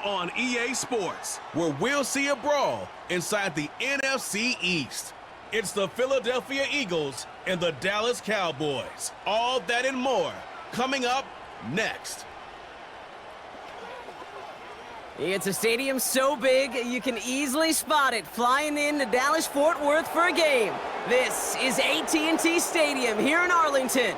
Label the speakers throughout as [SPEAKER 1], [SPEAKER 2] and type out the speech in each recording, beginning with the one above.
[SPEAKER 1] on EA Sports, where we'll see a brawl inside the NFC East. It's the Philadelphia Eagles and the Dallas Cowboys. All that and more coming up next.
[SPEAKER 2] It's a stadium so big you can easily spot it flying into Dallas-Fort Worth for a game. This is AT&T Stadium here in Arlington.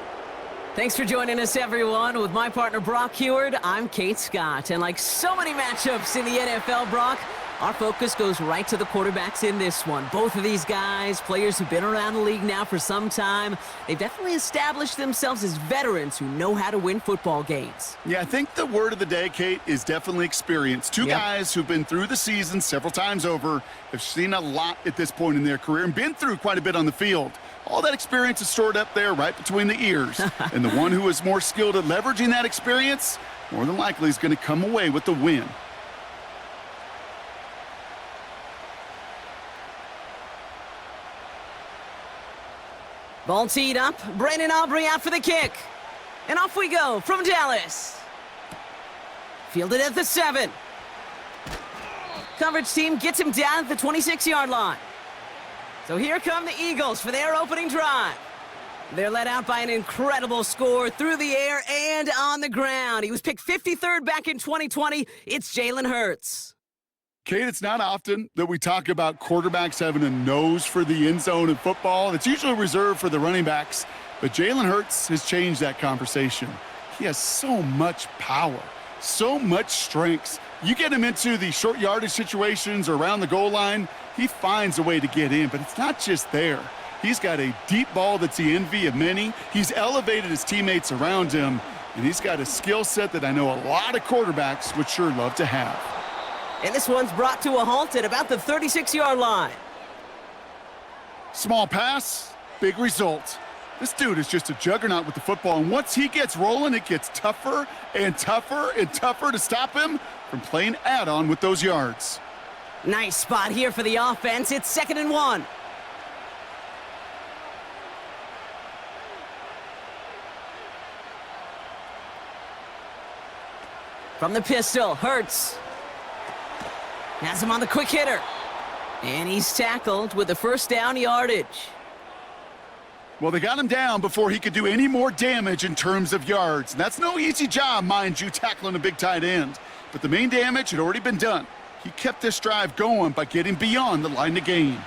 [SPEAKER 2] Thanks for joining us, everyone. With my partner, Brock Heward, I'm Kate Scott. And like so many matchups in the NFL, Brock, our focus goes right to the quarterbacks in this one. Both of these guys, players who've been around the league now for some time, they've definitely established themselves as veterans who know how to win football games.
[SPEAKER 3] Yeah, I think the word of the day, Kate, is definitely experience. Two guys who've been through the season several times over, have seen a lot at this point in their career, and been through quite a bit on the field. All that experience is stored up there right between the ears. And the one who is more skilled at leveraging that experience, more than likely is going to come away with the win.
[SPEAKER 2] Ball teed up. Brandon Aubrey out for the kick. And off we go from Dallas. Fielded at the 7. Coverage team gets him down at the 26-yard line. So here come the Eagles for their opening drive. They're led out by an incredible score through the air and on the ground. He was picked 53rd back in 2020. It's Jalen Hurts.
[SPEAKER 3] Kate, it's not often that we talk about quarterbacks having a nose for the end zone in football. It's usually reserved for the running backs, but Jalen Hurts has changed that conversation. He has so much power, so much strength. You get him into the short yardage situations or around the goal line, he finds a way to get in, but it's not just there. He's got a deep ball that's the envy of many. He's elevated his teammates around him, and he's got a skill set that I know a lot of quarterbacks would sure love to have.
[SPEAKER 2] And this one's brought to a halt at about the 36-yard line.
[SPEAKER 3] Small pass, big result. This dude is just a juggernaut with the football, and once he gets rolling, it gets tougher and tougher and tougher to stop him from playing add-on with those yards.
[SPEAKER 2] Nice spot here for the offense. It's 2nd and 1. From the pistol, Hurts has him on the quick hitter. And he's tackled with the first down yardage.
[SPEAKER 3] Well, they got him down before he could do any more damage in terms of yards. And that's no easy job, mind you, tackling a big tight end. But the main damage had already been done. He kept this drive going by getting beyond the line of gain.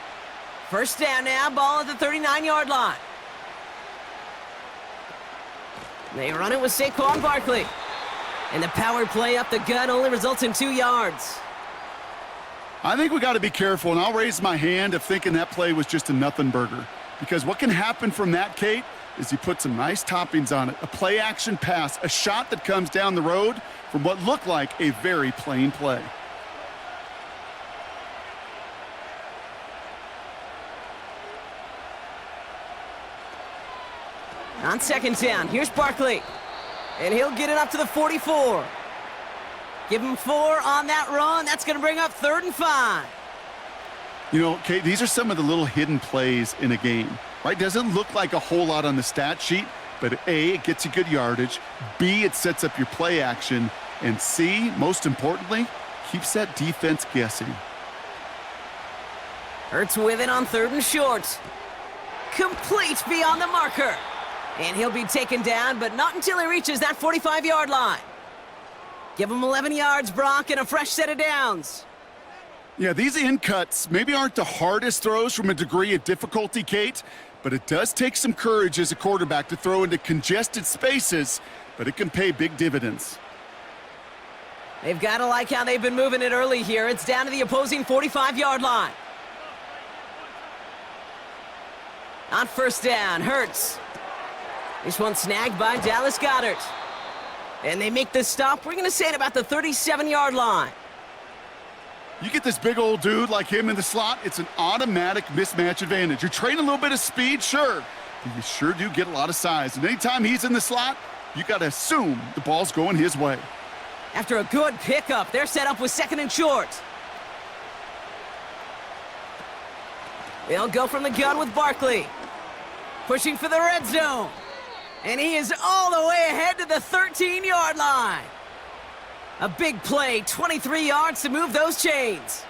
[SPEAKER 2] First down now, ball at the 39-yard line. They run it with Saquon Barkley. And the power play up the gut only results in 2 yards.
[SPEAKER 3] I think we got to be careful, and I'll raise my hand if thinking that play was just a nothing burger. Because what can happen from that, Kate, is he put some nice toppings on it. A play-action pass, a shot that comes down the road from what looked like a very plain play.
[SPEAKER 2] On 2nd down, here's Barkley. And he'll get it up to the 44. Give him 4 on that run. That's going to bring up 3rd and 5.
[SPEAKER 3] You know, Kate, these are some of the little hidden plays in a game, right? Doesn't look like a whole lot on the stat sheet, but A, it gets you good yardage. B, it sets up your play action. And C, most importantly, keeps that defense guessing.
[SPEAKER 2] Hurts with it on 3rd and short. Complete beyond the marker. And he'll be taken down, but not until he reaches that 45-yard line. Give him 11 yards, Brock, and a fresh set of downs.
[SPEAKER 3] Yeah, these in cuts maybe aren't the hardest throws from a degree of difficulty, Kate, but it does take some courage as a quarterback to throw into congested spaces, but it can pay big dividends.
[SPEAKER 2] They've got to like how they've been moving it early here. It's down to the opposing 45-yard line. On 1st down, Hurts. This one snagged by Dallas Goedert. And they make the stop, we're going to say, at about the 37-yard line.
[SPEAKER 3] You get this big old dude like him in the slot, it's an automatic mismatch advantage. You're trading a little bit of speed, sure, but you sure do get a lot of size. And anytime he's in the slot, you got to assume the ball's going his way.
[SPEAKER 2] After a good pickup, they're set up with 2nd and short. They'll go from the gun with Barkley. Pushing for the red zone. And he is all the way ahead to the 13-yard line. A big play, 23 yards to move those chains.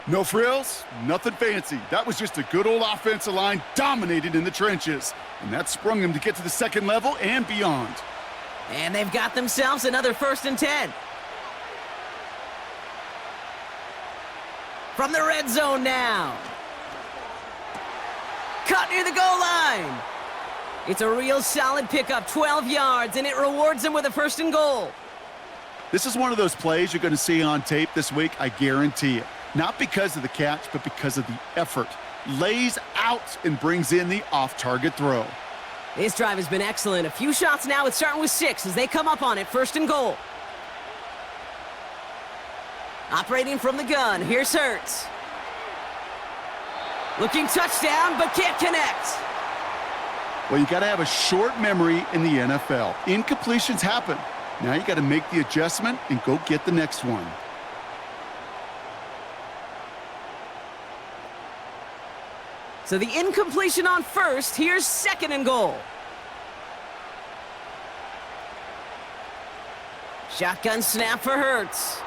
[SPEAKER 3] No frills, nothing fancy. That was just a good old offensive line dominated in the trenches. And that sprung them to get to the second level and beyond.
[SPEAKER 2] And they've got themselves another 1st and 10. From the red zone now. Cut near the goal line. It's a real solid pickup, 12 yards, and it rewards them with a 1st and goal.
[SPEAKER 3] This is one of those plays you're going to see on tape this week, I guarantee it. Not because of the catch, but because of the effort. Lays out and brings in the off-target throw.
[SPEAKER 2] This drive has been excellent. A few shots now. It's starting with 6 as they come up on it. 1st and goal. Operating from the gun. Here's Hurts. Looking touchdown, but can't connect.
[SPEAKER 3] Well, you got to have a short memory in the NFL. Incompletions happen. Now you got to make the adjustment and go get the next one.
[SPEAKER 2] So the incompletion on 1st. Here's 2nd and goal. Shotgun snap for Hurts.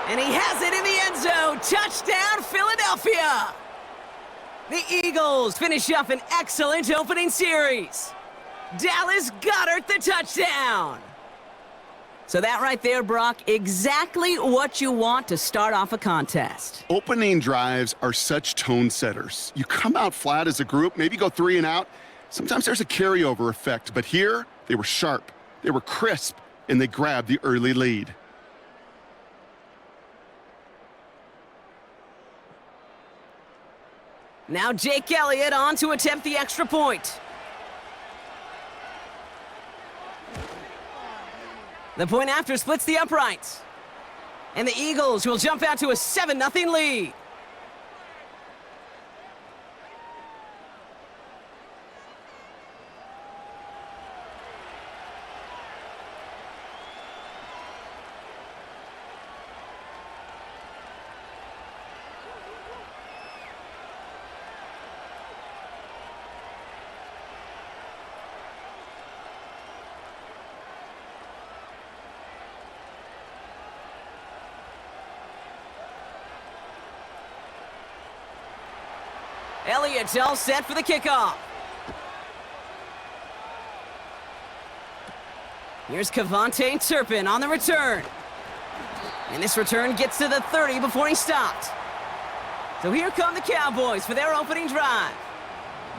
[SPEAKER 2] And he has it in the end zone. Touchdown, Philadelphia! The Eagles finish up an excellent opening series. Dallas Goedert the touchdown. So that right there, Brock, exactly what you want to start off a contest.
[SPEAKER 3] Opening drives are such tone setters. You come out flat as a group, maybe go 3 and out. Sometimes there's a carryover effect, but here they were sharp, they were crisp, and they grabbed the early lead.
[SPEAKER 2] Now Jake Elliott on to attempt the extra point. The point after splits the uprights. And the Eagles will jump out to a 7-0 lead. Elliott's all set for the kickoff. Here's Kevontae Turpin on the return. And this return gets to the 30 before he stopped. So here come the Cowboys for their opening drive.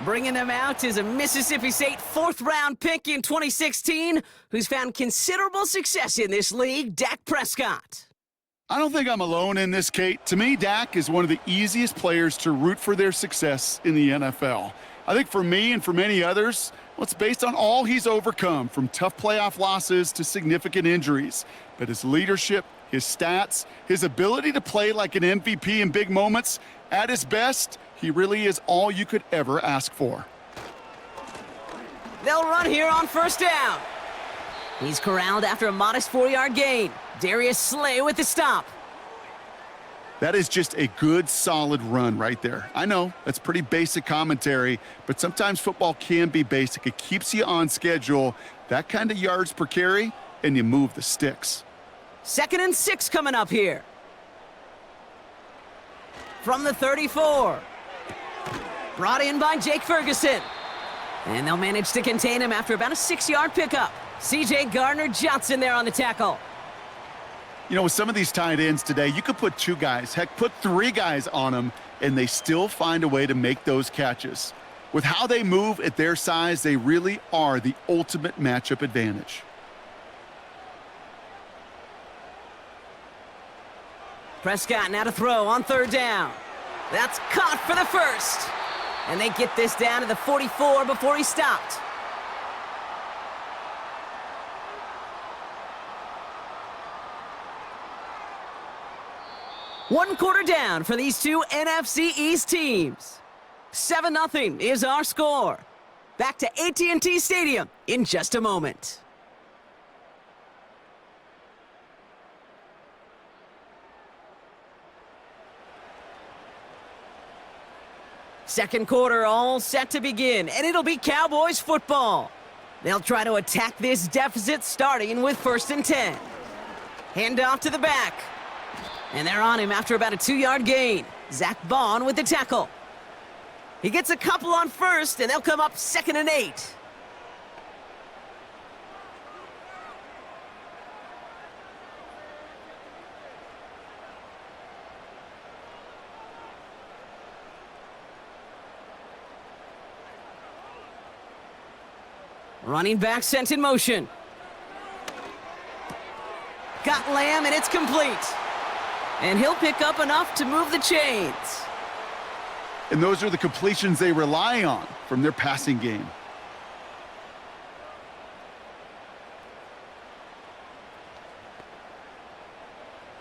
[SPEAKER 2] Bringing them out is a Mississippi State 4th-round pick in 2016 who's found considerable success in this league, Dak Prescott.
[SPEAKER 3] I don't think I'm alone in this, Kate. To me, Dak is one of the easiest players to root for their success in the NFL. I think for me and for many others, well, it's based on all he's overcome, from tough playoff losses to significant injuries. But his leadership, his stats, his ability to play like an MVP in big moments, at his best, he really is all you could ever ask for.
[SPEAKER 2] They'll run here on 1st down. He's corralled after a modest 4-yard gain. Darius Slay with the stop.
[SPEAKER 3] That is just a good, solid run right there. I know, that's pretty basic commentary, but sometimes football can be basic. It keeps you on schedule, that kind of yards per carry, and you move the sticks.
[SPEAKER 2] 2nd and 6 coming up here. From the 34. Brought in by Jake Ferguson. And they'll manage to contain him after about a 6-yard pickup. C.J. Gardner-Johnson there on the tackle.
[SPEAKER 3] You know, with some of these tight ends today, you could put 2 guys, heck, put 3 guys on them, and they still find a way to make those catches. With how they move at their size, they really are the ultimate matchup advantage.
[SPEAKER 2] Prescott now to throw on 3rd down. That's caught for the 1st. And they get this down to the 44 before he stopped. One quarter down for these two NFC East teams. 7-0 is our score. Back to AT&T Stadium in just a moment. Second quarter all set to begin, and it'll be Cowboys football. They'll try to attack this deficit starting with 1st and 10. Hand off to the back. And they're on him after about a 2-yard gain. Zach Bond with the tackle. He gets a couple on first, and they'll come up 2nd and 8. Running back sent in motion. Got Lamb, and it's complete. And he'll pick up enough to move the chains.
[SPEAKER 3] And those are the completions they rely on from their passing game.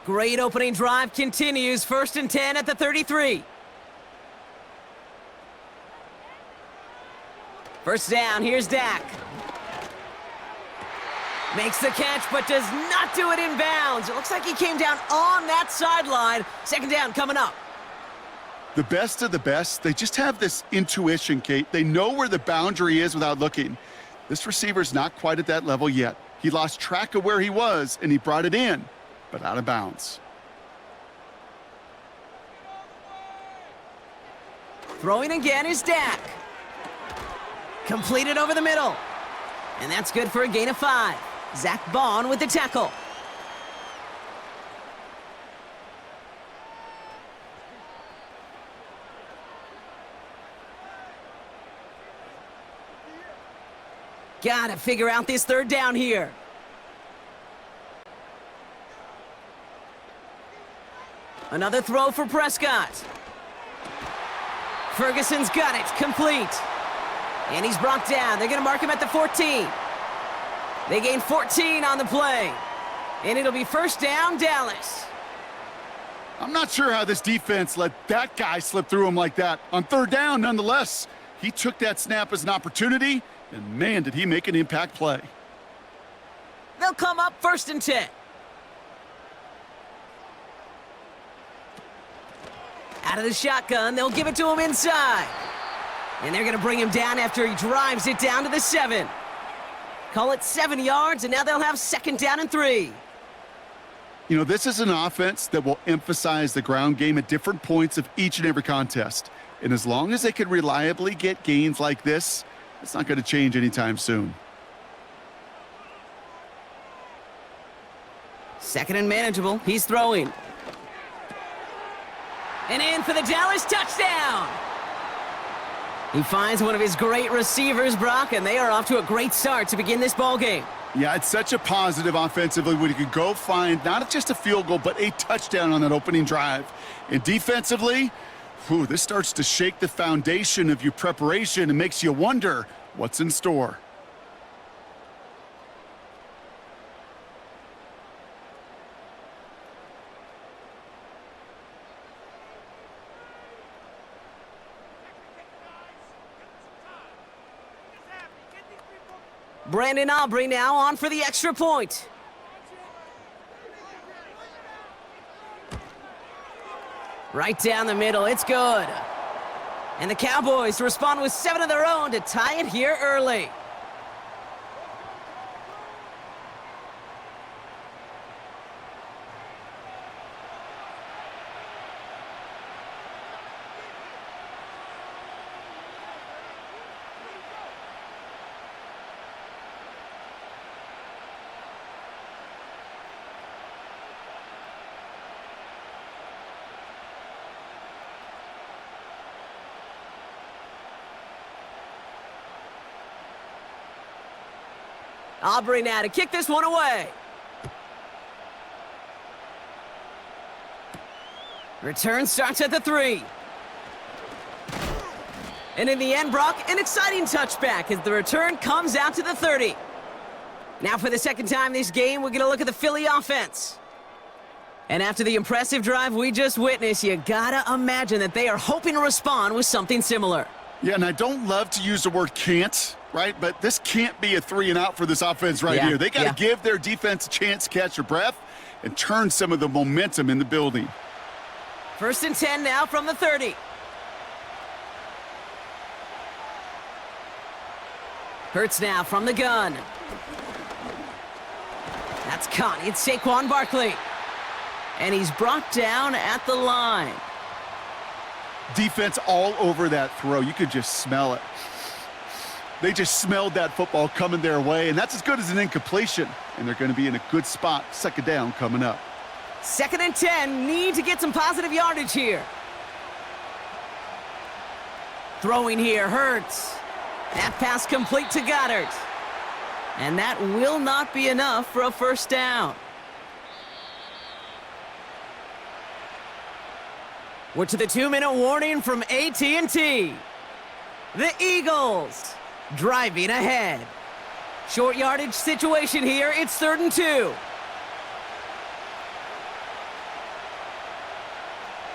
[SPEAKER 2] Great opening drive continues. 1st and 10 at the 33. First down, here's Dak. Makes the catch, but does not do it in bounds. It looks like he came down on that sideline. 2nd down coming up.
[SPEAKER 3] The best of the best, they just have this intuition, Kate. They know where the boundary is without looking. This receiver's not quite at that level yet. He lost track of where he was, and he brought it in, but out of bounds.
[SPEAKER 2] Throwing again is Dak. Completed over the middle. And that's good for a gain of 5. Zach Bond with the tackle. Gotta figure out this 3rd down here. Another throw for Prescott. Ferguson's got it, complete. And he's brought down. They're gonna mark him at the 14. They gain 14 on the play. And it'll be 1st down, Dallas.
[SPEAKER 3] I'm not sure how this defense let that guy slip through him like that. On 3rd down, nonetheless, he took that snap as an opportunity, and man, did he make an impact play.
[SPEAKER 2] They'll come up 1st and 10. Out of the shotgun, they'll give it to him inside. And they're going to bring him down after he drives it down to the 7. Call it 7 yards, and now they'll have 2nd down and 3.
[SPEAKER 3] You know, this is an offense that will emphasize the ground game at different points of each and every contest. And as long as they can reliably get gains like this, it's not going to change anytime soon.
[SPEAKER 2] 2nd and manageable. He's throwing. And in for the Dallas touchdown. He finds one of his great receivers, Brock, and they are off to a great start to begin this ballgame.
[SPEAKER 3] Yeah, it's such a positive offensively when you could go find not just a field goal, but a touchdown on that opening drive. And defensively, this starts to shake the foundation of your preparation and makes you wonder what's in store.
[SPEAKER 2] Brandon Aubrey now on for the extra point. Right down the middle, it's good. And the Cowboys respond with 7 of their own to tie it here early. Aubrey now to kick this one away. Return starts at the 3. And in the end, Brock, an exciting touchback as the return comes out to the 30. Now for the 2nd time this game, we're going to look at the Philly offense. And after the impressive drive we just witnessed, you gotta imagine that they are hoping to respond with something similar.
[SPEAKER 3] Yeah, and I don't love to use the word can't, right? But this can't be a 3 and out for this offense right here. They got to give their defense a chance to catch their breath and turn some of the momentum in the building.
[SPEAKER 2] 1st and 10 now from the 30. Hurts now from the gun. That's caught. It's Saquon Barkley. And he's brought down at the line.
[SPEAKER 3] Defense all over that throw. You could just smell it. They just smelled that football coming their way, and that's as good as an incompletion. And they're going to be in a good spot. Second down coming up.
[SPEAKER 2] 2nd and 10. Need to get some positive yardage here. Throwing here, Hurts. That pass complete to Goddard. And that will not be enough for a first down. We're to the 2-minute warning from AT&T. The Eagles driving ahead. Short yardage situation here. It's 3rd and 2.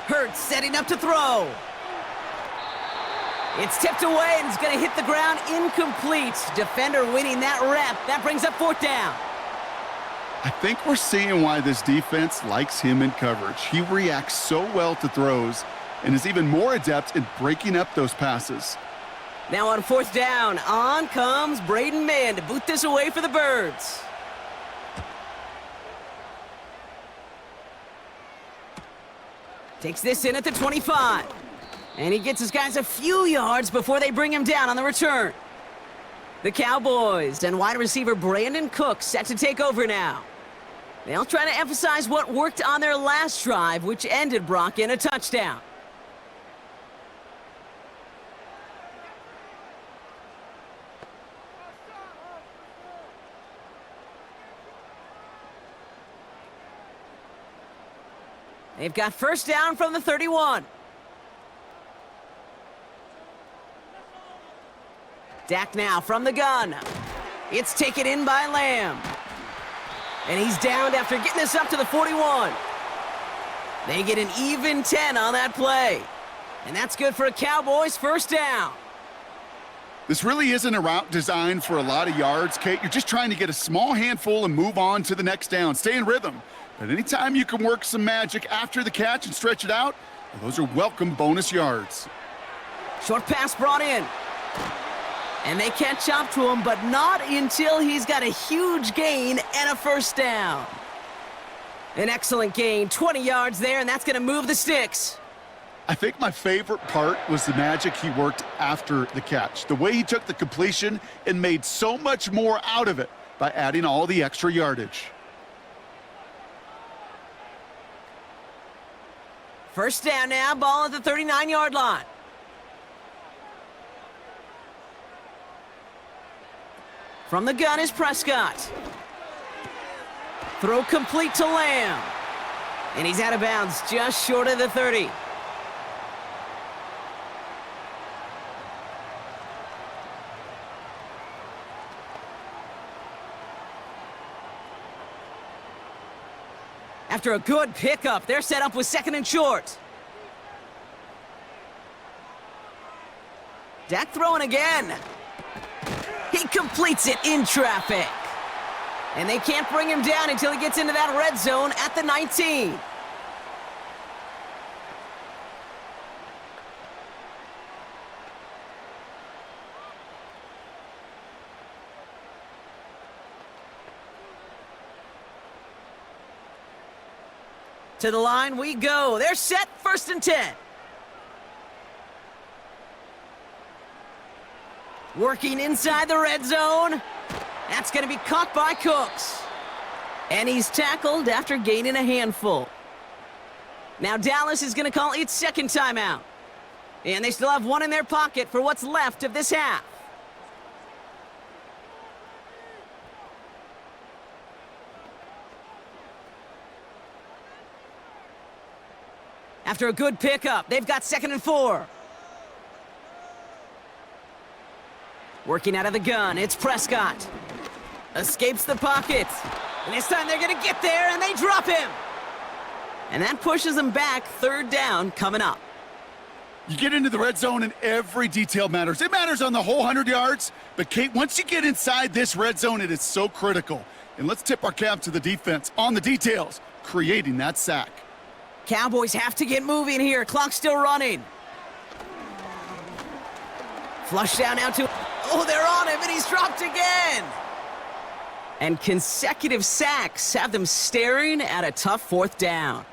[SPEAKER 2] Hurts setting up to throw. It's tipped away and it's going to hit the ground incomplete. Defender winning that rep. That brings up 4th down.
[SPEAKER 3] I think we're seeing why this defense likes him in coverage. He reacts so well to throws and is even more adept in breaking up those passes.
[SPEAKER 2] Now on 4th down, on comes Braden Mann to boot this away for the Birds. Takes this in at the 25. And he gets his guys a few yards before they bring him down on the return. The Cowboys and wide receiver Brandon Cook set to take over now. They'll try to emphasize what worked on their last drive, which ended, Brock, in a touchdown. They've got first down from the 31. Dak now from the gun. It's taken in by Lamb. And he's downed after getting this up to the 41. They get an even 10 on that play. And that's good for a Cowboys first down.
[SPEAKER 3] This really isn't a route designed for a lot of yards, Kate. You're just trying to get a small handful and move on to the next down. Stay in rhythm. But anytime you can work some magic after the catch and stretch it out, those are welcome bonus yards.
[SPEAKER 2] Short pass brought in. And they catch up to him, but not until he's got a huge gain and a first down. An excellent gain, 20 yards there, and that's going to move the sticks.
[SPEAKER 3] I think my favorite part was the magic he worked after the catch. The way he took the completion and made so much more out of it by adding all the extra yardage.
[SPEAKER 2] First down now, ball at the 39-yard line. From the gun is Prescott. Throw complete to Lamb. And he's out of bounds just short of the 30. After a good pickup, they're set up with 2nd and short. Dak throwing again. He completes it in traffic. And they can't bring him down until he gets into that red zone at the 19. To the line we go. They're set, 1st and 10. Working inside the red zone. That's going to be caught by Cooks. And he's tackled after gaining a handful. Now Dallas is going to call its 2nd timeout. And they still have one in their pocket for what's left of this half. After a good pickup, they've got 2nd and 4. Working out of the gun, it's Prescott. Escapes the pocket. And this time they're going to get there, and they drop him. And that pushes them back, 3rd down coming up.
[SPEAKER 3] You get into the red zone, and every detail matters. It matters on the whole 100 yards. But, Kate, once you get inside this red zone, it is so critical. And let's tip our cap to the defense on the details, creating that sack.
[SPEAKER 2] Cowboys have to get moving here. Clock's still running. Flush down now to... Oh, they're on him, and he's dropped again. And consecutive sacks have them staring at a tough 4th down.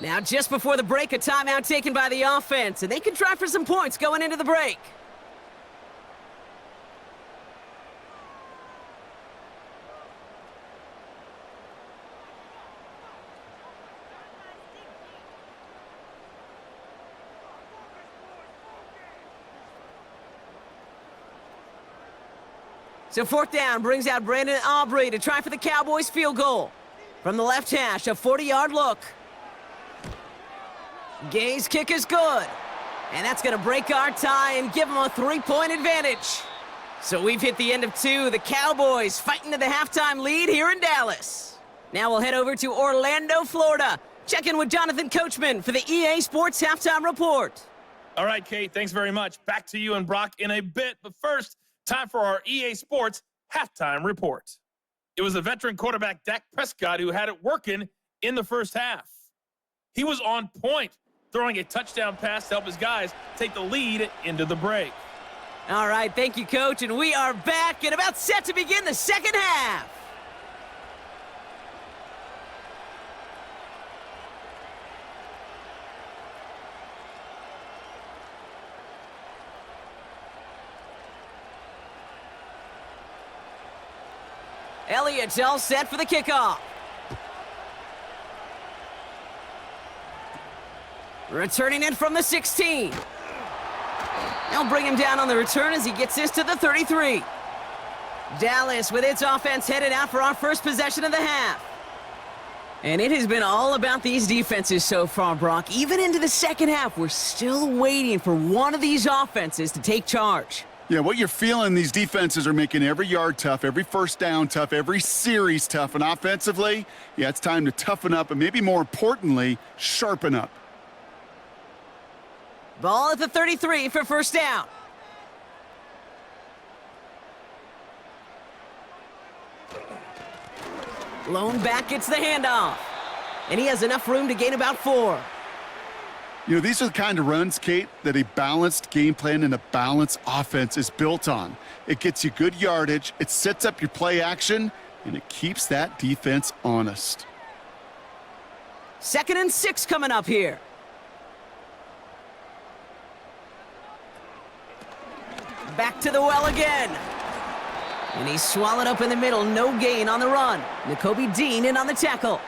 [SPEAKER 2] Now, just before the break, a timeout taken by the offense, and they can try for some points going into the break. So 4th down brings out Brandon Aubrey to try for the Cowboys field goal. From the left hash, a 40-yard look. Gay's kick is good. And that's going to break our tie and give them a 3-point advantage. So we've hit the end of 2. The Cowboys fighting to the halftime lead here in Dallas. Now we'll head over to Orlando, Florida. Check in with Jonathan Coachman for the EA Sports Halftime Report.
[SPEAKER 4] All right, Kate, thanks very much. Back to you and Brock in a bit. But first, time for our EA Sports Halftime Report. It was the veteran quarterback Dak Prescott who had it working in the first half. He was on point, throwing a touchdown pass to help his guys take the lead into the break.
[SPEAKER 2] All right, thank you, Coach, and we are back and about set to begin the second half. Elliott's all set for the kickoff. Returning it from the 16. They'll bring him down on the return as he gets this to the 33. Dallas with its offense headed out for our first possession of the half. And it has been all about these defenses so far, Brock. Even into the second half, we're still waiting for one of these offenses to take charge.
[SPEAKER 3] Yeah, what you're feeling, these defenses are making every yard tough, every first down tough, every series tough. And offensively, yeah, it's time to toughen up and maybe more importantly, sharpen up.
[SPEAKER 2] Ball at the 33 for first down. Lone back gets the handoff. And he has enough room to gain about 4.
[SPEAKER 3] You know, these are the kind of runs, Kate, that a balanced game plan and a balanced offense is built on. It gets you good yardage, it sets up your play action, and it keeps that defense honest.
[SPEAKER 2] 2nd and 6 coming up here. Back to the well again. And he's swallowed up in the middle. No gain on the run. Nakobe Dean in on the tackle.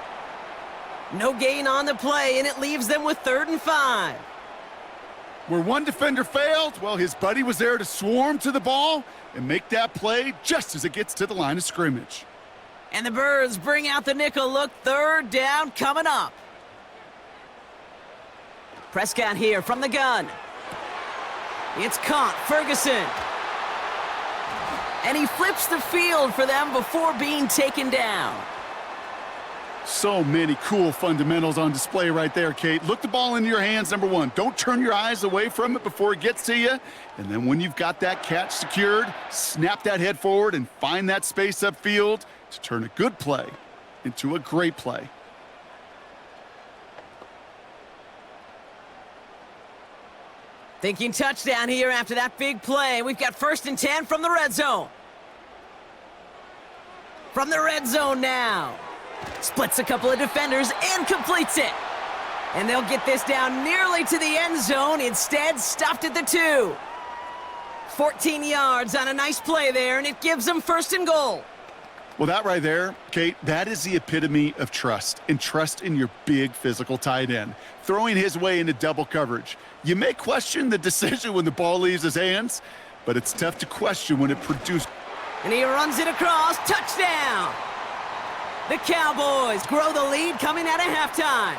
[SPEAKER 2] No gain on the play, and it leaves them with 3rd and 5.
[SPEAKER 3] Where one defender failed, well, his buddy was there to swarm to the ball and make that play just as it gets to the line of scrimmage.
[SPEAKER 2] And the Birds bring out the nickel look. 3rd down coming up. Prescott here from the gun. It's caught, Ferguson. And he flips the field for them before being taken down.
[SPEAKER 3] So many cool fundamentals on display right there, Kate. Look the ball into your hands, number 1. Don't turn your eyes away from it before it gets to you. And then when you've got that catch secured, snap that head forward and find that space upfield to turn a good play into a great play.
[SPEAKER 2] Thinking touchdown here after that big play. We've got 1st and 10 from the red zone. From the red zone now. Splits a couple of defenders and completes it. And they'll get this down nearly to the end zone. Instead, stopped at the 2. 14 yards on a nice play there, and it gives them 1st and goal.
[SPEAKER 3] Well, that right there, Kate, that is the epitome of trust, and trust in your big physical tight end. Throwing his way into double coverage. You may question the decision when the ball leaves his hands, but it's tough to question when it produced.
[SPEAKER 2] And he runs it across. Touchdown! The Cowboys grow the lead coming out of halftime.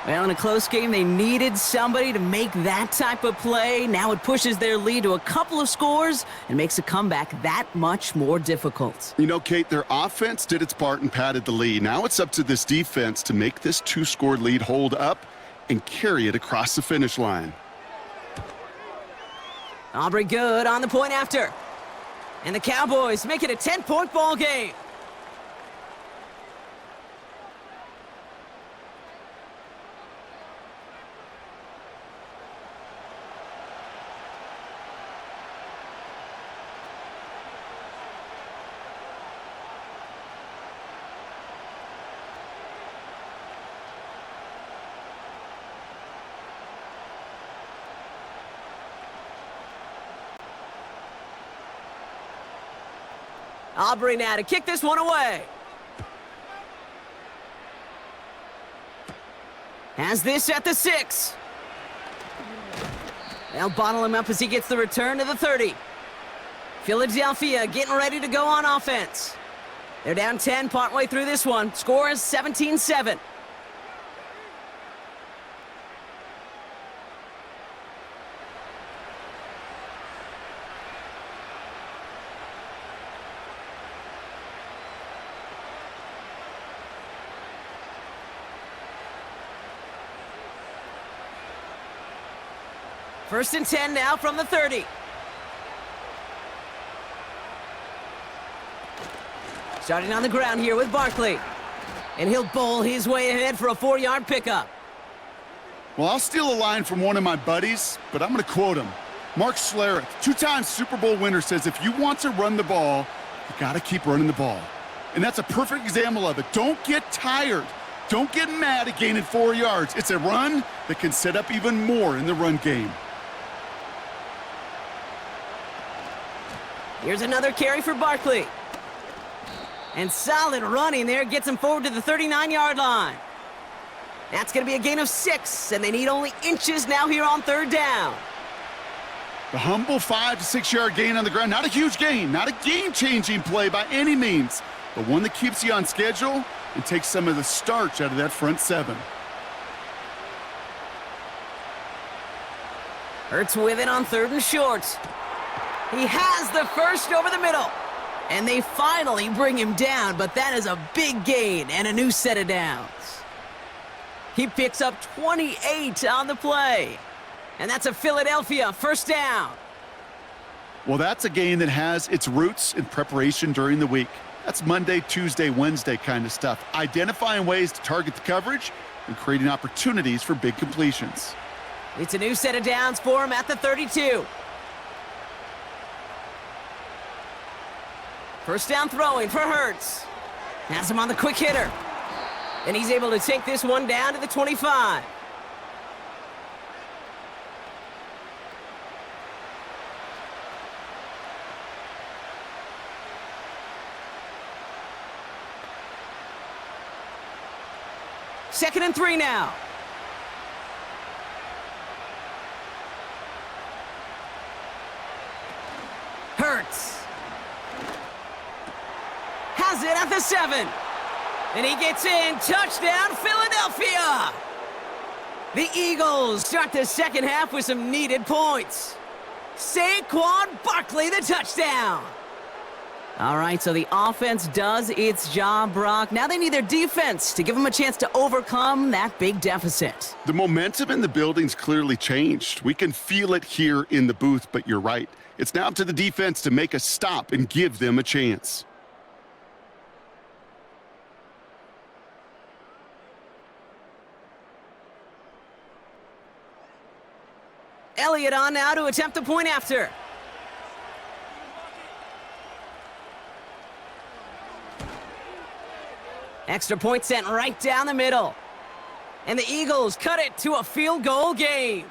[SPEAKER 2] Well, in a close game, they needed somebody to make that type of play. Now it pushes their lead to a couple of scores and makes a comeback that much more difficult.
[SPEAKER 3] You know, Kate, their offense did its part and padded the lead. Now it's up to this defense to make this 2-score lead hold up and carry it across the finish line.
[SPEAKER 2] Aubrey good on the point after. And the Cowboys make it a 10-point ball game. Aubrey now to kick this one away. Has this at the 6. They'll bottle him up as he gets the return to the 30. Philadelphia getting ready to go on offense. They're down 10 partway through this one. Score is 17-7. First and 10 now from the 30. Starting on the ground here with Barkley. And he'll bowl his way ahead for a 4-yard pickup.
[SPEAKER 3] Well, I'll steal a line from one of my buddies, but I'm going to quote him. Mark Schlereth, 2-time Super Bowl winner, says if you want to run the ball, you got to keep running the ball. And that's a perfect example of it. Don't get tired. Don't get mad at gaining 4 yards. It's a run that can set up even more in the run game.
[SPEAKER 2] Here's another carry for Barkley. And solid running there gets him forward to the 39-yard line. That's going to be a gain of 6, and they need only inches now here on 3rd down.
[SPEAKER 3] The humble 5 to 6 yard gain on the ground. Not a huge gain, not a game-changing play by any means, but one that keeps you on schedule and takes some of the starch out of that front 7.
[SPEAKER 2] Hurts with it on 3rd and short. He has the first over the middle. And they finally bring him down, but that is a big gain and a new set of downs. He picks up 28 on the play. And that's a Philadelphia first down.
[SPEAKER 3] Well, that's a gain that has its roots in preparation during the week. That's Monday, Tuesday, Wednesday kind of stuff. Identifying ways to target the coverage and creating opportunities for big completions.
[SPEAKER 2] It's a new set of downs for him at the 32. First down throwing for Hurts. Has him on the quick hitter. And he's able to take this one down to the 25. Second and 3 now. Hurts. Has it at the 7. And he gets in. Touchdown, Philadelphia! The Eagles start the second half with some needed points. Saquon Barkley, the touchdown. All right, so the offense does its job, Brock. Now they need their defense to give them a chance to overcome that big deficit.
[SPEAKER 3] The momentum in the building's clearly changed. We can feel it here in the booth, but you're right. It's now up to the defense to make a stop and give them a chance.
[SPEAKER 2] Elliott on now to attempt the point after. Extra point sent right down the middle. And the Eagles cut it to a field goal game.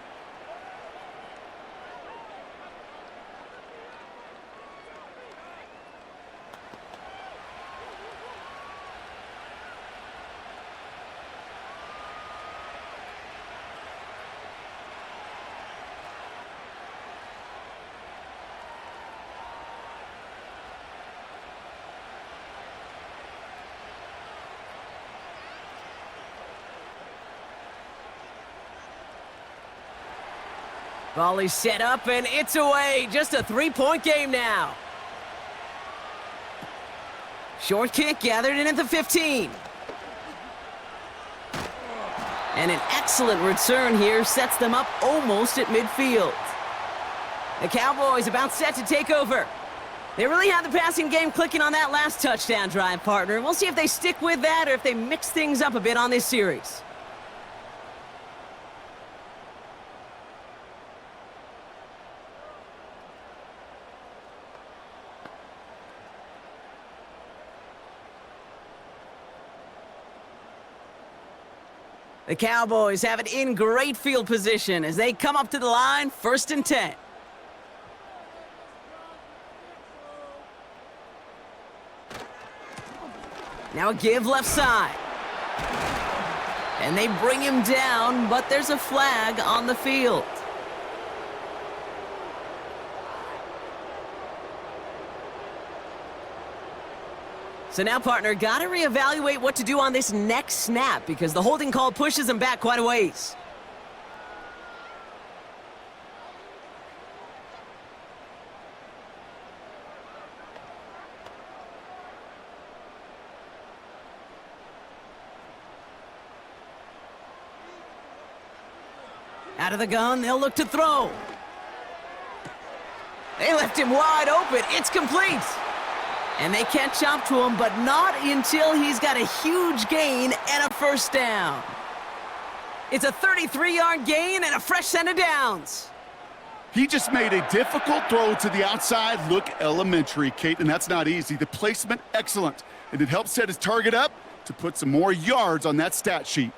[SPEAKER 2] Volley set up, and it's away. Just a 3-point game now. Short kick gathered in at the 15. And an excellent return here sets them up almost at midfield. The Cowboys about set to take over. They really had the passing game clicking on that last touchdown drive, partner. We'll see if they stick with that or if they mix things up a bit on this series. The Cowboys have it in great field position as they come up to the line, 1st and 10. Now a give left side. And they bring him down, but there's a flag on the field. So now, partner, got to reevaluate what to do on this next snap because the holding call pushes him back quite a ways. Out of the gun, they'll look to throw. They left him wide open. It's complete. And they catch up to him, but not until he's got a huge gain and a first down. It's a 33-yard gain and a fresh set of downs.
[SPEAKER 3] He just made a difficult throw to the outside look elementary, Kate, and that's not easy. The placement, excellent. And it helps set his target up to put some more yards on that stat sheet.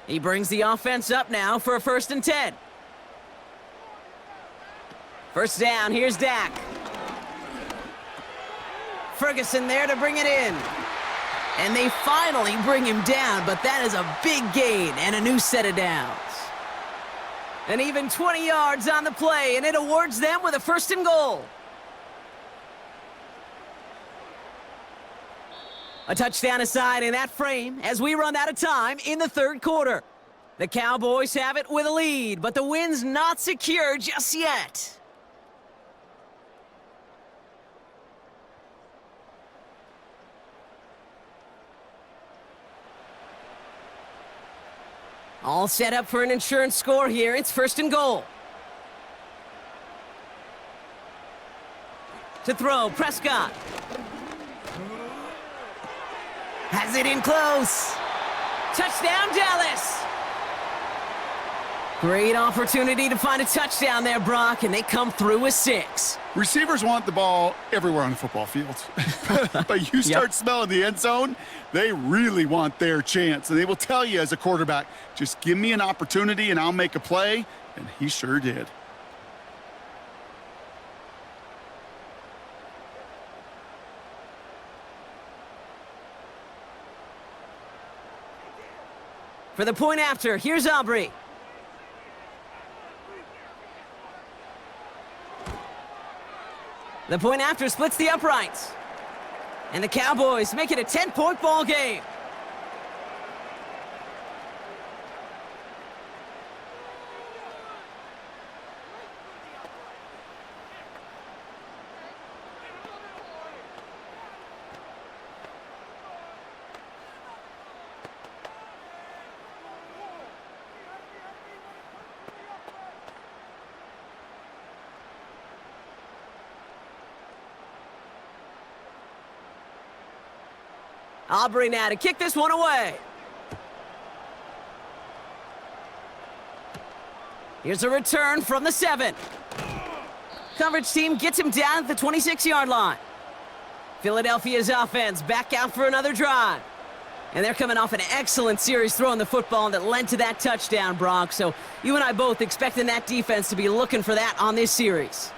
[SPEAKER 2] He brings the offense up now for a 1st and 10. First down, here's Dak. Ferguson there to bring it in. And they finally bring him down, but that is a big gain and a new set of downs. And even 20 yards on the play, and it awards them with a 1st and goal. A touchdown aside in that frame as we run out of time in the 3rd quarter. The Cowboys have it with a lead, but the win's not secure just yet. All set up for an insurance score here. It's 1st and goal. To throw, Prescott. Has it in close. Touchdown, Dallas. Great opportunity to find a touchdown there, Brock, and they come through with 6.
[SPEAKER 3] Receivers want the ball everywhere on the football field. But you start smelling the end zone, they really want their chance. And they will tell you as a quarterback, just give me an opportunity and I'll make a play. And he sure did.
[SPEAKER 2] For the point after, here's Aubrey. The point after splits the uprights. And the Cowboys make it a 10-point ball game. Aubrey now to kick this one away. Here's a return from the 7. Coverage team gets him down at the 26-yard line. Philadelphia's offense back out for another drive. And they're coming off an excellent series throwing the football that led to that touchdown, Brock. So you and I both expecting that defense to be looking for that on this series.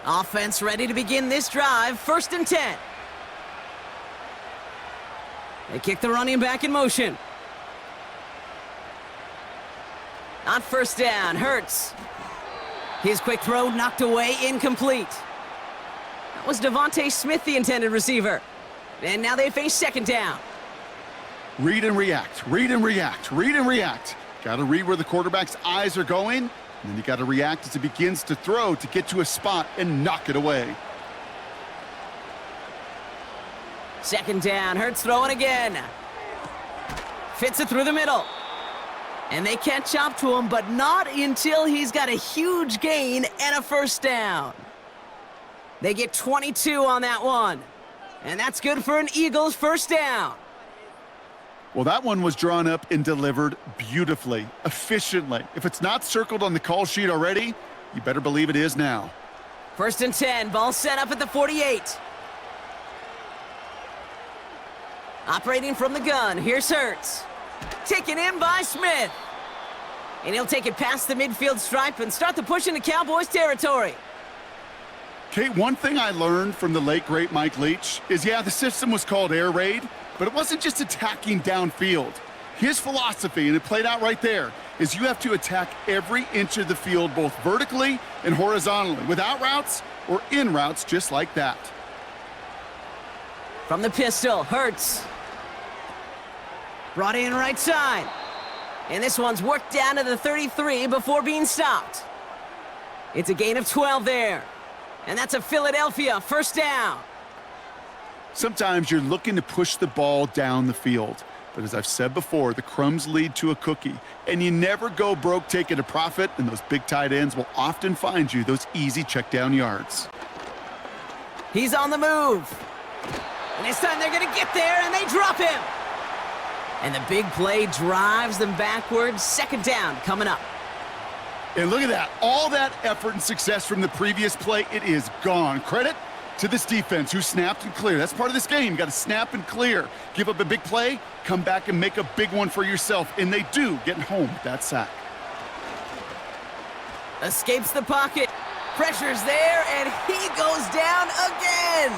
[SPEAKER 2] Offense ready to begin this drive. 1st and 10. They kick the running back in motion. On 1st down, Hurts. His quick throw knocked away, incomplete. That was Devontae Smith, the intended receiver. And now they face 2nd down.
[SPEAKER 3] Read and react, read and react, read and react. Got to read where the quarterback's eyes are going. And then you got to react as he begins to throw to get to a spot and knock it away.
[SPEAKER 2] 2nd down, Hurts throwing again. Fits it through the middle. And they catch up to him, but not until he's got a huge gain and a 1st down. They get 22 on that one. And that's good for an Eagles 1st down.
[SPEAKER 3] Well, that one was drawn up and delivered beautifully, efficiently. If it's not circled on the call sheet already, you better believe it is now.
[SPEAKER 2] 1st and 10, ball set up at the 48. Operating from the gun, here's Hurts. Taken in by Smith. And he'll take it past the midfield stripe and start the push into Cowboys territory.
[SPEAKER 3] Kate, one thing I learned from the late, great Mike Leach is, yeah, the system was called air raid, but it wasn't just attacking downfield. His philosophy, and it played out right there, is you have to attack every inch of the field, both vertically and horizontally, without routes or in routes, just like that.
[SPEAKER 2] From the pistol, Hurts. Brought in right side. And this one's worked down to the 33 before being stopped. It's a gain of 12 there. And that's a Philadelphia first down.
[SPEAKER 3] Sometimes you're looking to push the ball down the field. But as I've said before, the crumbs lead to a cookie. And you never go broke taking a profit, and those big tight ends will often find you those easy check down yards.
[SPEAKER 2] He's on the move. And this time they're going to get there, and they drop him. And the big play drives them backwards. Second down coming up.
[SPEAKER 3] And look at that. All that effort and success from the previous play, it is gone. Credit to this defense who snapped and cleared. That's part of this game. You got to snap and clear. Give up a big play, come back and make a big one for yourself. And they do, getting home with that sack.
[SPEAKER 2] Escapes the pocket. Pressure's there, and he goes down again.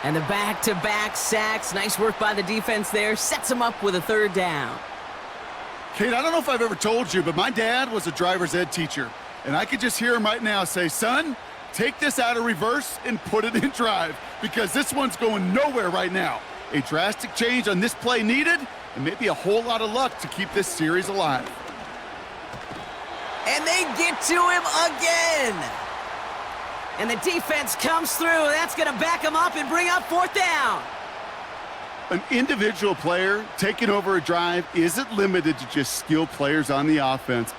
[SPEAKER 2] And the back-to-back sacks. Nice work by the defense there. Sets him up with a third down.
[SPEAKER 3] Kate, I don't know if I've ever told you, but my dad was a driver's ed teacher. And I could just hear him right now say, son, take this out of reverse and put it in drive, because this one's going nowhere right now. A drastic change on this play needed, and maybe a whole lot of luck to keep this series alive.
[SPEAKER 2] And they get to him again. And the defense comes through. That's going to back him up and bring up fourth down.
[SPEAKER 3] An individual player taking over a drive isn't limited to just skilled players on the offense.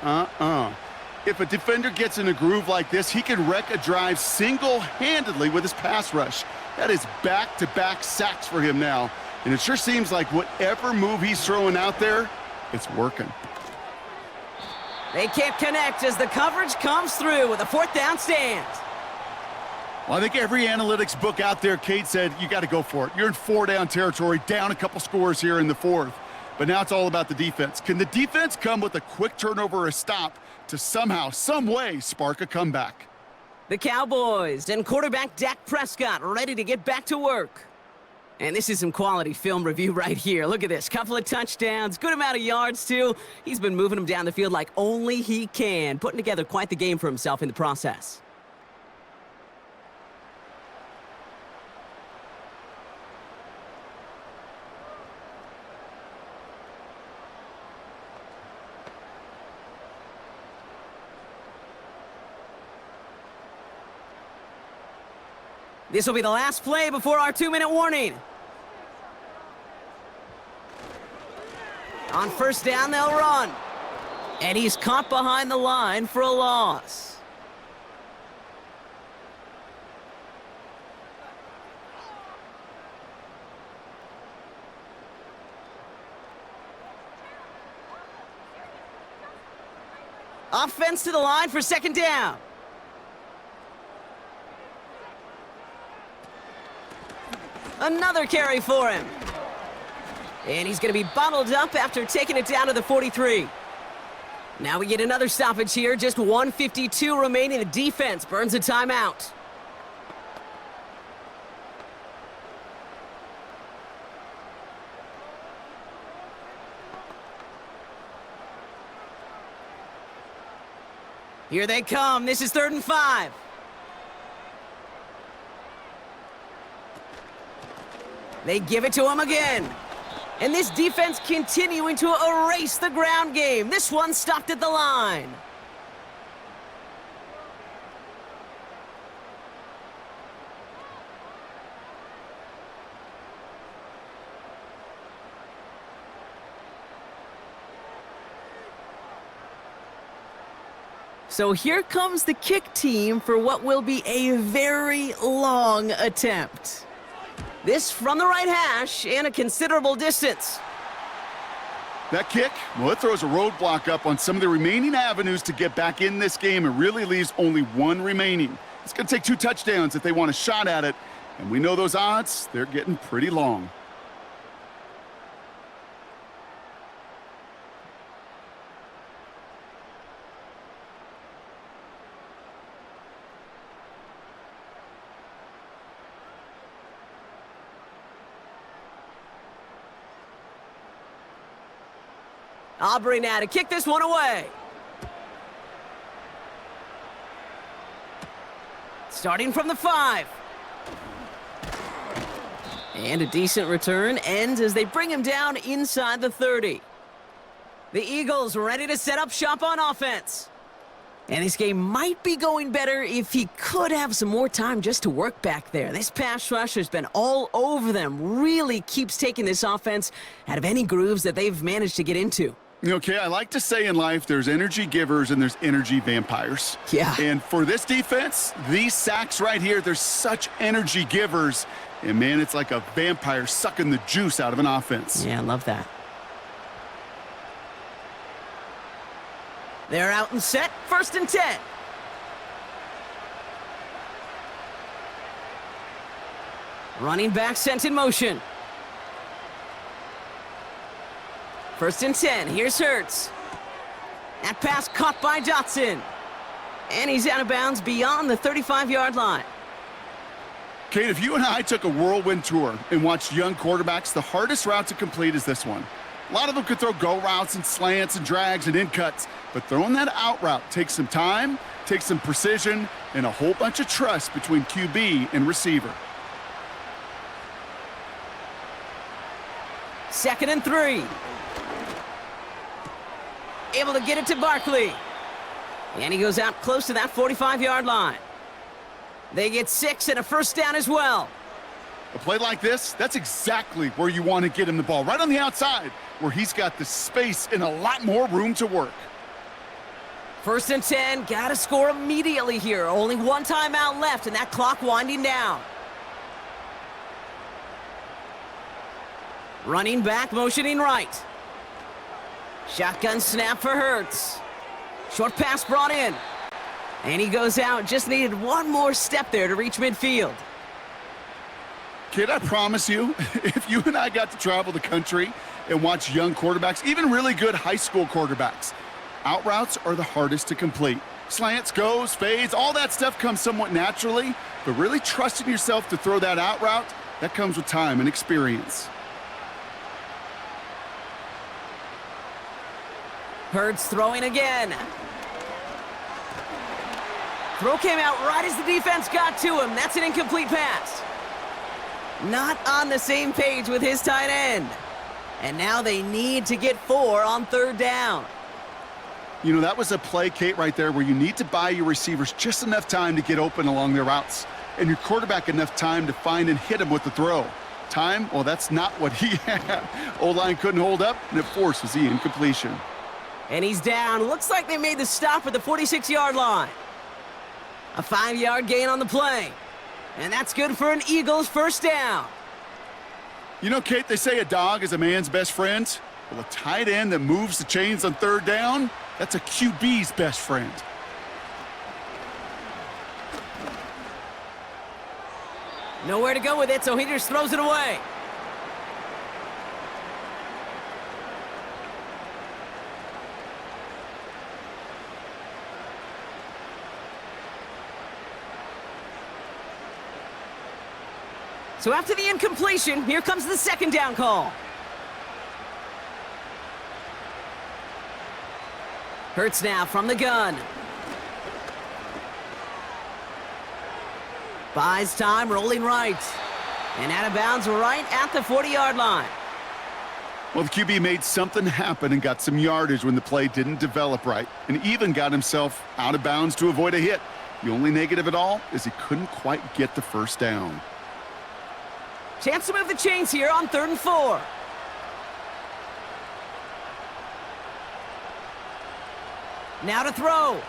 [SPEAKER 3] If a defender gets in a groove like this, he can wreck a drive single-handedly with his pass rush. That is back-to-back sacks for him now. And it sure seems like whatever move he's throwing out there, it's working.
[SPEAKER 2] They can't connect as the coverage comes through with a fourth down stand.
[SPEAKER 3] Well, I think every analytics book out there, Kate, said you got to go for it. You're in four-down territory, down a couple scores here in the fourth. But now it's all about the defense. Can the defense come with a quick turnover or a stop to somehow, some way, spark a comeback?
[SPEAKER 2] The Cowboys and quarterback Dak Prescott ready to get back to work. And this is some quality film review right here. Look at this. Couple of touchdowns, good amount of yards, too. He's been moving them down the field like only he can, putting together quite the game for himself in the process. This will be the last play before our 2-minute warning. On first down, they'll run. And he's caught behind the line for a loss. Offense to the line for second down. Another carry for him. And he's going to be bottled up after taking it down to the 43. Now we get another stoppage here. Just 1:52 remaining. The defense burns a timeout. Here they come. This is 3rd and 5. They give it to him again. And this defense continuing to erase the ground game. This one stopped at the line. So here comes the kick team for what will be a very long attempt. This from the right hash and a considerable distance.
[SPEAKER 3] That kick, well, it throws a roadblock up on some of the remaining avenues to get back in this game and really leaves only one remaining. It's going to take 2 touchdowns if they want a shot at it. And we know those odds, they're getting pretty long.
[SPEAKER 2] Aubrey now to kick this one away. Starting from the 5. And a decent return ends as they bring him down inside the 30. The Eagles ready to set up shop on offense. And this game might be going better if he could have some more time just to work back there. This pass rush has been all over them. Really keeps taking this offense out of any grooves that they've managed to get into.
[SPEAKER 3] Okay, I like to say in life there's energy givers and there's energy vampires.
[SPEAKER 2] Yeah.
[SPEAKER 3] And for this defense, these sacks right here, they're such energy givers. And, man, it's like a vampire sucking the juice out of an offense.
[SPEAKER 2] Yeah, I love that. They're out and set. 1st and 10. Running back sent in motion. 1st and 10. Here's Hurts. That pass caught by Dotson. And he's out of bounds beyond the 35-yard line.
[SPEAKER 3] Kate, if you and I took a whirlwind tour and watched young quarterbacks, the hardest route to complete is this one. A lot of them could throw go routes and slants and drags and in cuts, but throwing that out route takes some time, takes some precision, and a whole bunch of trust between QB and receiver.
[SPEAKER 2] 2nd and 3. Able to get it to Barkley. And he goes out close to that 45-yard line. They get 6 and a 1st down as well.
[SPEAKER 3] A play like this, that's exactly where you want to get him the ball, right on the outside, where he's got the space and a lot more room to work.
[SPEAKER 2] 1st and 10, gotta score immediately here. Only one timeout left and that clock winding down. Running back, motioning right. Shotgun snap for Hurts. Short pass brought in. And he goes out, just needed one more step there to reach midfield.
[SPEAKER 3] Kid, I promise you, if you and I got to travel the country and watch young quarterbacks, even really good high school quarterbacks, out routes are the hardest to complete. Slants, goes, fades, all that stuff comes somewhat naturally, but really trusting yourself to throw that out route, that comes with time and experience.
[SPEAKER 2] Hurts throwing again. Throw came out right as the defense got to him. That's an incomplete pass. Not on the same page with his tight end. And now they need to get 4 on 3rd down.
[SPEAKER 3] You know, that was a play, Kate, right there where you need to buy your receivers just enough time to get open along their routes, and your quarterback enough time to find and hit him with the throw. Time, well, that's not what he had. O-line couldn't hold up, and it forces the incompletion.
[SPEAKER 2] And he's down. Looks like they made the stop at the 46-yard line. A 5-yard gain on the play. And that's good for an Eagles 1st down.
[SPEAKER 3] You know, Kate, they say a dog is a man's best friend. Well, a tight end that moves the chains on 3rd down, that's a QB's best friend.
[SPEAKER 2] Nowhere to go with it, so he just throws it away. So after the incompletion, here comes the 2nd down call. Hurts now from the gun. Buys time, rolling right. And out of bounds right at the 40-yard line.
[SPEAKER 3] Well, the QB made something happen and got some yardage when the play didn't develop right, and even got himself out of bounds to avoid a hit. The only negative at all is he couldn't quite get the 1st down.
[SPEAKER 2] Chance to move the chains here on 3rd and 4. Now to throw.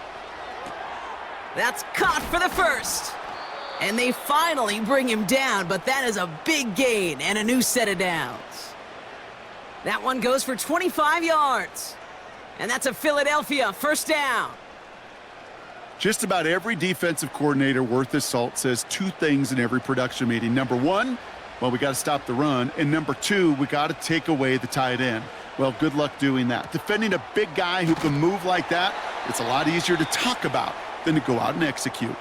[SPEAKER 2] That's caught for the 1st. And they finally bring him down, but that is a big gain and a new set of downs. That one goes for 25 yards. And that's a Philadelphia 1st down.
[SPEAKER 3] Just about every defensive coordinator worth his salt says 2 things in every production meeting. Number 1, well, we got to stop the run. And number 2, we got to take away the tight end. Well, good luck doing that. Defending a big guy who can move like that, it's a lot easier to talk about than to go out and execute.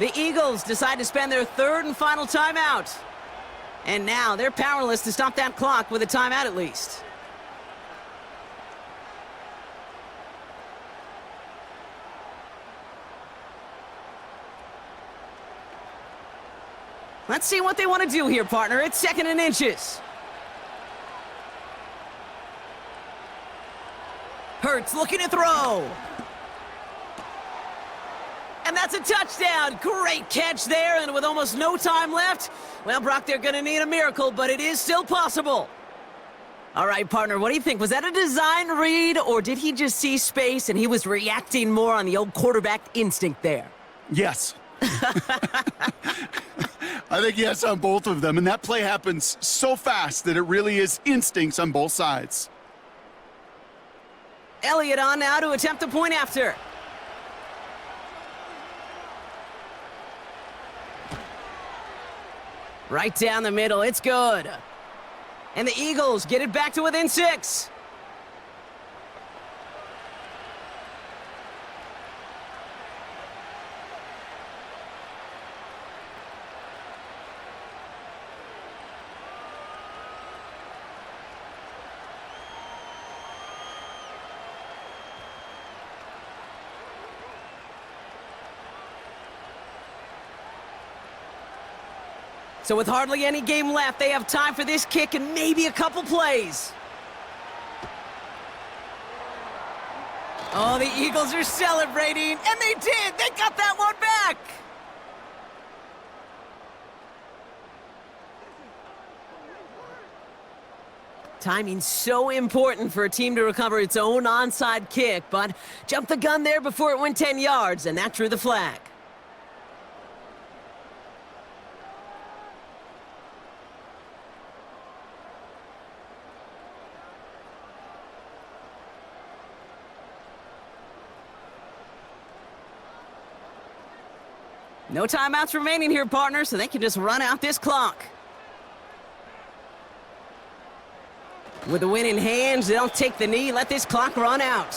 [SPEAKER 2] The Eagles decide to spend their 3rd and final timeout. And now they're powerless to stop that clock with a timeout at least. Let's see what they want to do here, partner. It's 2nd and inches. Hurts looking to throw. And that's a touchdown. Great catch there, and with almost no time left, well, Brock, they're going to need a miracle, but it is still possible. All right, partner, what do you think? Was that a design read, or did he just see space and he was reacting more on the old quarterback instinct there?
[SPEAKER 3] Yes. I think yes on both of them, and that play happens so fast that it really is instincts on both sides.
[SPEAKER 2] Elliott on now to attempt the point after. Right down the middle, it's good. And the Eagles get it back to within 6. So with hardly any game left, they have time for this kick and maybe a couple plays. Oh, the Eagles are celebrating, and they did! They got that one back! Timing's so important for a team to recover its own onside kick, but jumped the gun there before it went 10 yards, and that drew the flag. No timeouts remaining here, partner, so they can just run out this clock. With the win in hands, they'll take the knee, let this clock run out.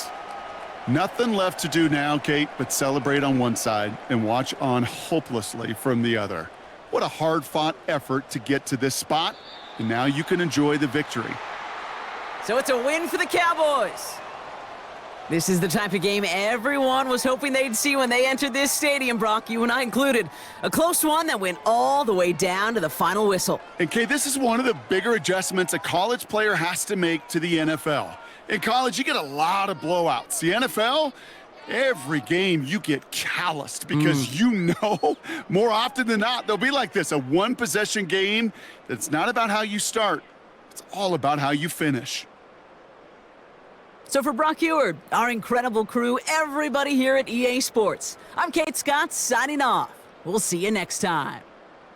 [SPEAKER 3] Nothing left to do now, Kate, but celebrate on one side and watch on hopelessly from the other. What a hard-fought effort to get to this spot, and now you can enjoy the victory.
[SPEAKER 2] So it's a win for the Cowboys. This is the type of game everyone was hoping they'd see when they entered this stadium, Brock, you and I included. A close one that went all the way down to the final whistle.
[SPEAKER 3] And Kate, this is one of the bigger adjustments a college player has to make to the NFL. In college, you get a lot of blowouts. The NFL, every game you get calloused because you know more often than not they'll be like this, a one-possession game that's not about how you start. It's all about how you finish.
[SPEAKER 2] So for Brock Eward, our incredible crew, everybody here at EA Sports, I'm Kate Scott signing off. We'll see you next time.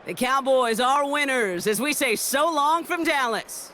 [SPEAKER 2] The Cowboys are winners as we say so long from Dallas.